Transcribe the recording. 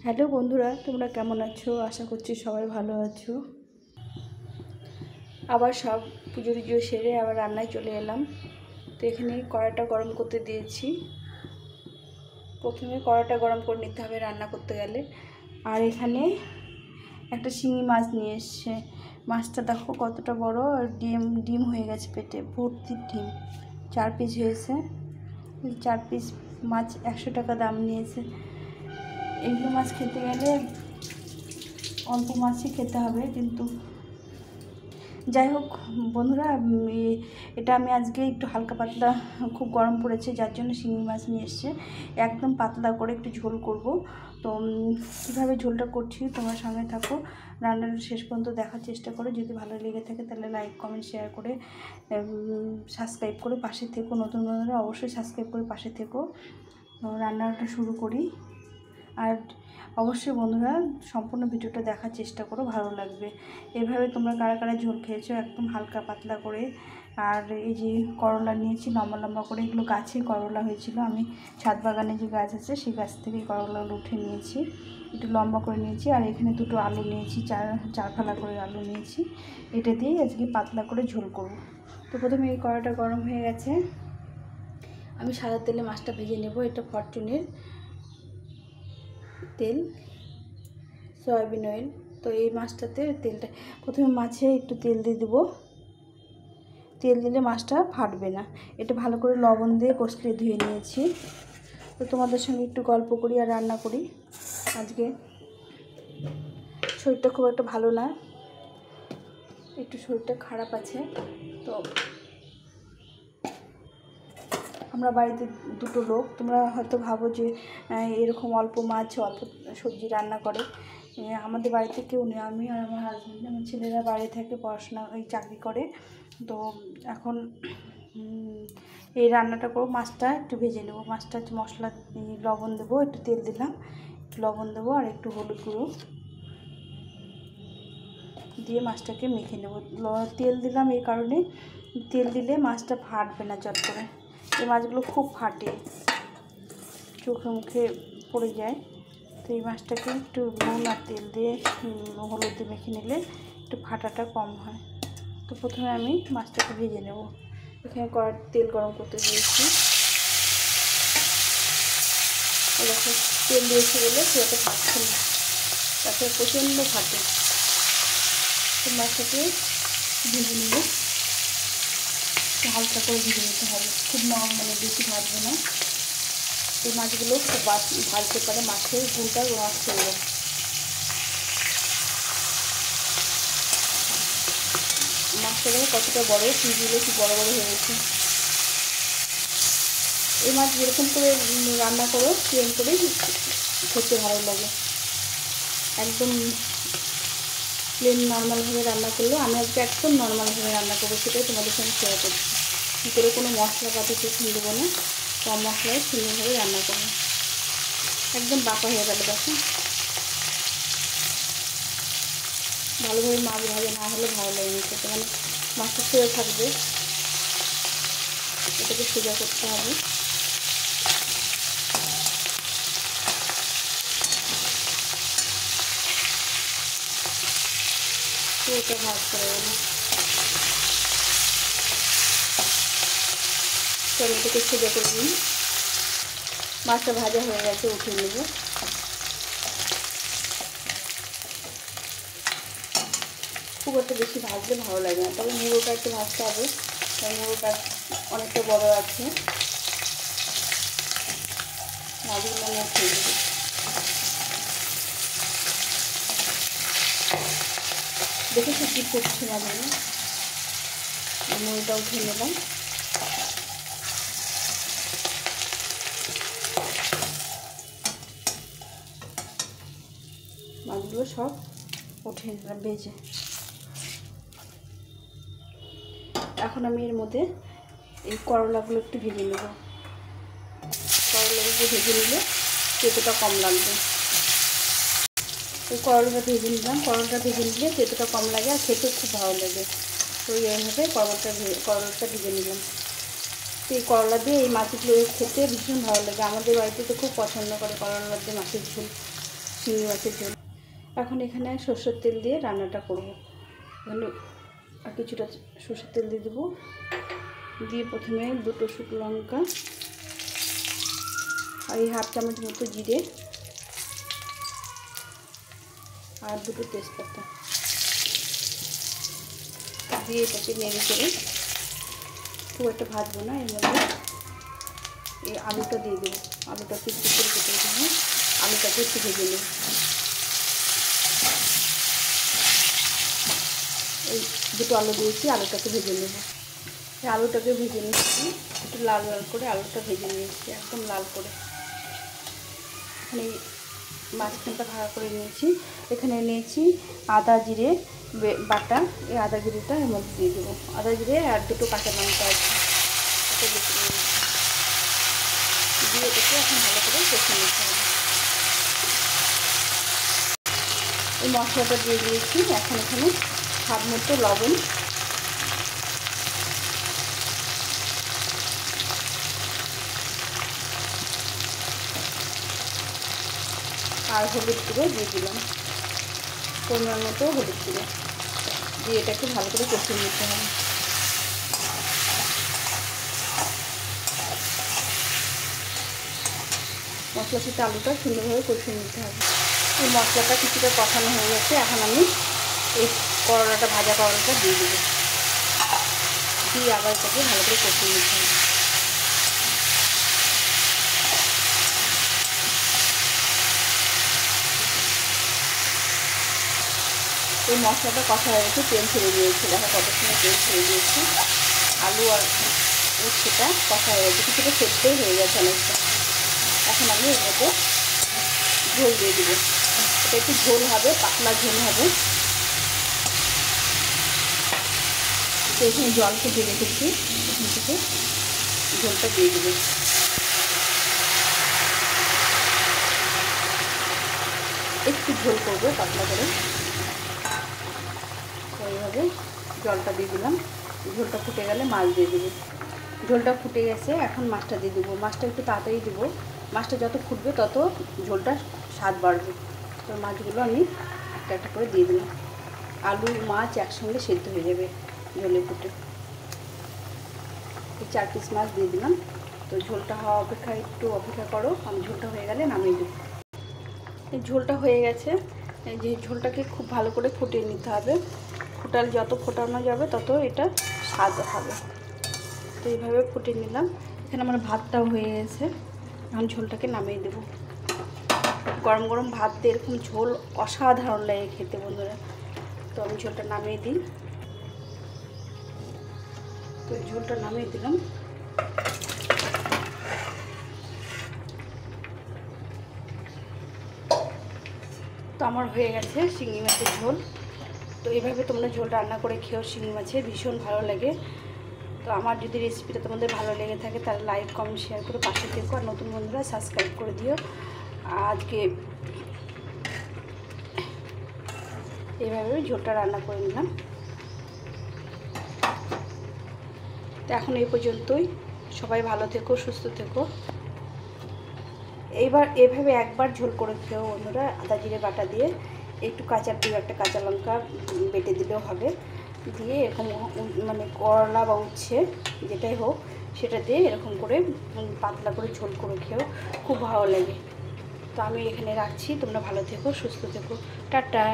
Hello বন্ধুরা, তোমরা কেমন আছো? আশা করছি সবাই ভালো আছো। আবার সব পুজো টুজো সেরে আবার রান্নায় চলে এলাম। তো এখানে কড়াইটা গরম করতে দিয়েছি। প্রথমে কড়াইটা গরম করে নিতে হবে রান্না করতে গেলে। আর এখানে একটা শিঙি মাছ নিয়ে এসছে। মাছটা দেখো কতটা বড়, আর ডিম হয়ে গেছে, পেটে ভর্তি ডিম। 4 পিস হয়েছে। 4 পিস মাছ 100 টাকা দাম নিয়েছে। এগুলো মাছ খেতে গেলে অল্প মাছই খেতে হবে, কিন্তু যাই হোক বন্ধুরা, এটা আমি আজকে একটু হালকা পাতলা, খুব গরম পড়েছে যার জন্য শিঙি মাছ নিয়ে এসছে। একদম পাতলা করে একটু ঝোল করব। তো কীভাবে ঝোলটা করছি তোমার সঙ্গে থাকো, রান্নাটা শেষ পর্যন্ত দেখার চেষ্টা করো। যদি ভালো লেগে থাকে তাহলে লাইক কমেন্ট শেয়ার করে সাবস্ক্রাইব করে পাশে থেকো। নতুন বন্ধুরা অবশ্যই সাবস্ক্রাইব করে পাশে থেকো। রান্নাটা শুরু করি। আর অবশ্যই বন্ধুরা সম্পূর্ণ ভিডিওটা দেখার চেষ্টা করো, ভালো লাগবে। এভাবে তোমরা কারা কারা ঝোল খেয়েছো একদম হালকা পাতলা করে। আর এই যে করলা নিয়েছি লম্বা লম্বা করে, এগুলো গাছে করলা হয়েছিল। আমি ছাদ বাগানে যে গাছ আছে সেই গাছ থেকে করলাগুলো উঠে নিয়েছি, একটু লম্বা করে নিয়েছি। আর এখানে দুটো আলু নিয়েছি, চার ফালা করে আলু নিয়েছি। এটা দিয়েই আজকে পাতলা করে ঝোল করব। তো প্রথমে এই কড়াইটা গরম হয়ে গেছে, আমি সাদা তেলে মাছটা ভেজে নেব। এটা ফরচুনের তেল, সয়াবিন অয়েল। তো এই মাছটাতে তেলটা প্রথমে মাছে একটু তেল দিয়ে দেবো। তেল দিলে মাছটা ফাটবে না। এটা ভালো করে লবণ দিয়ে কষলে ধুয়ে নিয়েছি। তো তোমাদের সঙ্গে একটু গল্প করি আর রান্না করি। আজকে শরীরটা খুব একটা ভালো না, একটু শরীরটা খারাপ আছে। তো আমরা বাড়িতে দুটো লোক। তোমরা হয়তো ভাবো যে এরকম অল্প মাছ অল্প সবজি রান্না করে। আমাদের বাড়িতে কেউ নেই, আমি আর আমার হাজব্যান্ড। আমার ছেলেরা বাইরে থেকে পড়াশোনা চাকরি করে। তো এখন এই রান্নাটা করবো। মাছটা একটু ভেজে নেবো। মাছটা মশলা লবণ দেবো, একটু তেল দিলাম, একটু লবণ দেবো আর একটু হলুদ গুঁড়ো দিয়ে মাছটাকে মেখে নেবো। তেল দিলাম এই কারণে, তেল দিলে মাছটা ফাটবে না চট করে। এই মাছগুলো খুব ফাটে, চোখে মুখে পড়ে যায়। তো এই মাছটাকে একটু নুন আর তেল দিয়ে হলুদ দিয়ে মেখে নিলে একটু ফাটাটা কম হয়। তো প্রথমে আমি মাছটাকে ভেজে নেব। এখানে তেল গরম করতে দিয়েছি। দেখো তেল দিয়েছি বলে সেটা ফাটছে না, তাতে প্রচণ্ড ফাটে। তো মাছটাকে ভেজে নেব, হালকা করে ভেজে নিতে হবে, খুব বেশি ভাজবে না। এই মাছগুলো খুব ভাজতে পারে, মাছের ঝোলটা রস হয়ে যায়। মাছটা দেখো কতটা বড়ো, পিসগুলো কি বড়ো বড়ো হয়ে গেছে। এই মাছ যেরকম করে রান্না করো সেরকম করেই খেতে ভালো লাগে। একদম প্লেন নর্মালভাবে রান্না করলেও, আমি আজকে একদম নর্মালভাবে রান্না করবো, সেটাই তোমাদের সঙ্গে শেয়ার করছি। কী করে কোনো মশলাপাতি কিছু দেবো না, কম মশলায় সুন্দরভাবে রান্না করবো। একদম বাঁকা হয়ে গেল দেখো। ভালোভাবে মাছ ভাজা না হলে ভালো লাগে না খেতে, মানে মাছটা সোজা থাকবে, এটাকে সোজা করতে হবে। পুরোটা ভাজ করে দেবো। চলো এটাকে সোজা করে দিই। মাছটা ভাজা হয়ে গেছে, উঠিয়ে নেব। খুব একটা বেশি ভাজলে ভালো লাগে না, তবে মুড়োটা একটু ভাজতে হবে, মুড়োটা অনেকটা বড় আছে। মাছগুলো আমি উঠিয়ে দেবো। দেখেছি কী করছি মাছগুলো, মুড়োটা উঠিয়ে নিলাম। মাছগুলো সব উঠিয়ে নিলাম ভেজে। এখন আমি এর মধ্যে এই করলাগুলো একটু ভেজে নেব। করলাগুলো ভেজে নিলে তেতোটা কম লাগবে। ওই করলাটা ভেজে নিলাম, করলাটা ভেজে নিলে তেতোটা কম লাগে আর খেতে খুব ভালো লাগে। তো এইভাবে করলাটা ভেজে নিলাম। তো এই করলা দিয়ে এই মাছগুলো খেতে ভীষণ ভালো লাগে। আমাদের বাড়িতে তো খুব পছন্দ করে করলা দিয়ে মাছের ঝোল। চিংড়ি মাছের ঝোল। এখন এখানে সরষের তেল দিয়ে রান্নাটা করব। এখানে আর কিছুটা সরষের তেল দিয়ে দেবো, দিয়ে প্রথমে 2টো শুকনো লঙ্কা আর এই 1/2 চামচ মতো জিরে আর 2টো তেজপাতা দিয়ে এটাকে নেড়ে করে খুব একটা ভাজবো না। এর মধ্যে এই আলুটা দিয়ে দেবো, আলুটা পিস পিস করে কেটে দেবো, আলুটাকে একটু ভেজে নেব। এই 2টো আলু দিয়েছি, আলুটাকে ভেজে নেব। এই আলুটাকে ভেজে নিচ্ছি, একটু লাল লাল করে আলুটা ভেজে নিয়েছি, একদম লাল করে। এখানে মাঝখানটা ভাড়া করে নিয়েছি। এখানে নিয়েছি আদা জিরে বাটা, এই আদা জিরেটা এর মধ্যে দিয়ে দেবো। আদা জিরে আর 2টো কাঁচা লঙ্কা আছে, এটা বেশি দিয়ে এটাকে এখন ভালো করে কষে নিতে হবে। এই মশলাটা দিয়ে দিয়েছি। এখন এখানে স্বাদ মতো লবণ আর হলুদ গুঁড়ো দিয়ে দিলাম, পরিমাণ মতো হলুদ গুঁড়ো দিয়ে এটাকে ভালো করে কষিয়ে নিতে হবে। মশলার সাথে আলুটা সুন্দরভাবে কষিয়ে নিতে হবে। এই মশলাটা কিছুটা কষানো হয়ে গেছে। এখন আমি এই করলাটা, ভাজা করলাটা দিয়ে দেবো, দিয়ে আবার এটাকে ভালো করে কষিয়ে নিতে হবে। এই মশলাটা কষা হয়ে গেছে, তেল ছেড়ে দিয়েছে, দেখো কত সময় তেল ছেড়ে দিয়েছে। আলু আর উচ্ছেটা কষা হয়ে গেছে, কিছুটা সেদ্ধই হয়ে গেছে অনেকটা। এখন আমি এর মধ্যে ঝোল দিয়ে দেবো। এটা একটু ঝোল হবে, পাতলা ঝোল হবে। তো এখানে জলকে দিয়ে রেখেছি, এখান থেকে ঝোলটা দিয়ে দেবো। একটু ঝোল করবো পাতলা করে, এইভাবে জলটা দিয়ে দিলাম। ঝোলটা ফুটে গেলে মাছ দিয়ে দেবো। ঝোলটা ফুটে গেছে, এখন মাছটা দিয়ে দেবো। মাছটা একটু তাড়াতাড়ি দেবো, মাছটা যত ফুটবে তত ঝোলটা স্বাদ বাড়বে। তো মাছগুলো আমি একটা একটা করে দিয়ে দিলাম। আলু মাছ একসঙ্গে সেদ্ধ হয়ে যাবে ঝোলে ফুটে। এই 4 পিস মাছ দিয়ে দিলাম। তো ঝোলটা হওয়া অপেক্ষা একটু অপেক্ষা করো, আমি ঝোলটা হয়ে গেলে নামিয়ে দেবো। এই ঝোলটা হয়ে গেছে। এই যে ঝোলটাকে খুব ভালো করে ফুটিয়ে নিতে হবে। ফুটালে যত ফোটানো যাবে তত এটা স্বাদ হবে। তো এইভাবে ফুটিয়ে নিলাম। এখানে আমার ভাতটাও হয়ে গেছে। এখন ঝোলটাকে নামিয়ে দেবো। গরম গরম ভাত দিয়ে এরকম ঝোল অসাধারণ লাগে খেতে বন্ধুরা। তো আমি ঝোলটা নামিয়ে দিই। তো ঝোলটা নামিয়ে দিলাম। তো আমার হয়ে গেছে শিঙি মাছের ঝোল। তো এইভাবে তোমরা ঝোল রান্না করে খেও, শিঙি মাছের ভীষণ ভালো লাগে। তো আমার যদি রেসিপিটা তোমাদের ভালো লেগে থাকে তাহলে লাইক কমেন্ট শেয়ার করে পাশে থেকো, আর নতুন বন্ধুরা সাবস্ক্রাইব করে দিও। আজকে এইভাবে ঝোলটা রান্না করে নিলাম। তো এখন এই পর্যন্তই। সবাই ভালো থেকো, সুস্থ থেকো। এইবার এভাবে একবার ঝোল করে খেও বন্ধুরা, আদা জিরে বাটা দিয়ে, একটু একটা কাঁচা লঙ্কা বেটে দিলেও হবে। দিয়ে এরকম মানে করলা বা উচ্ছে যেটাই হোক সেটা দিয়ে এরকম করে পাতলা করে ঝোল করে খেও, খুব ভালো লাগে। তো আমি এখানে রাখছি, তোমরা ভালো থেকো, সুস্থ থেকো, টাটা।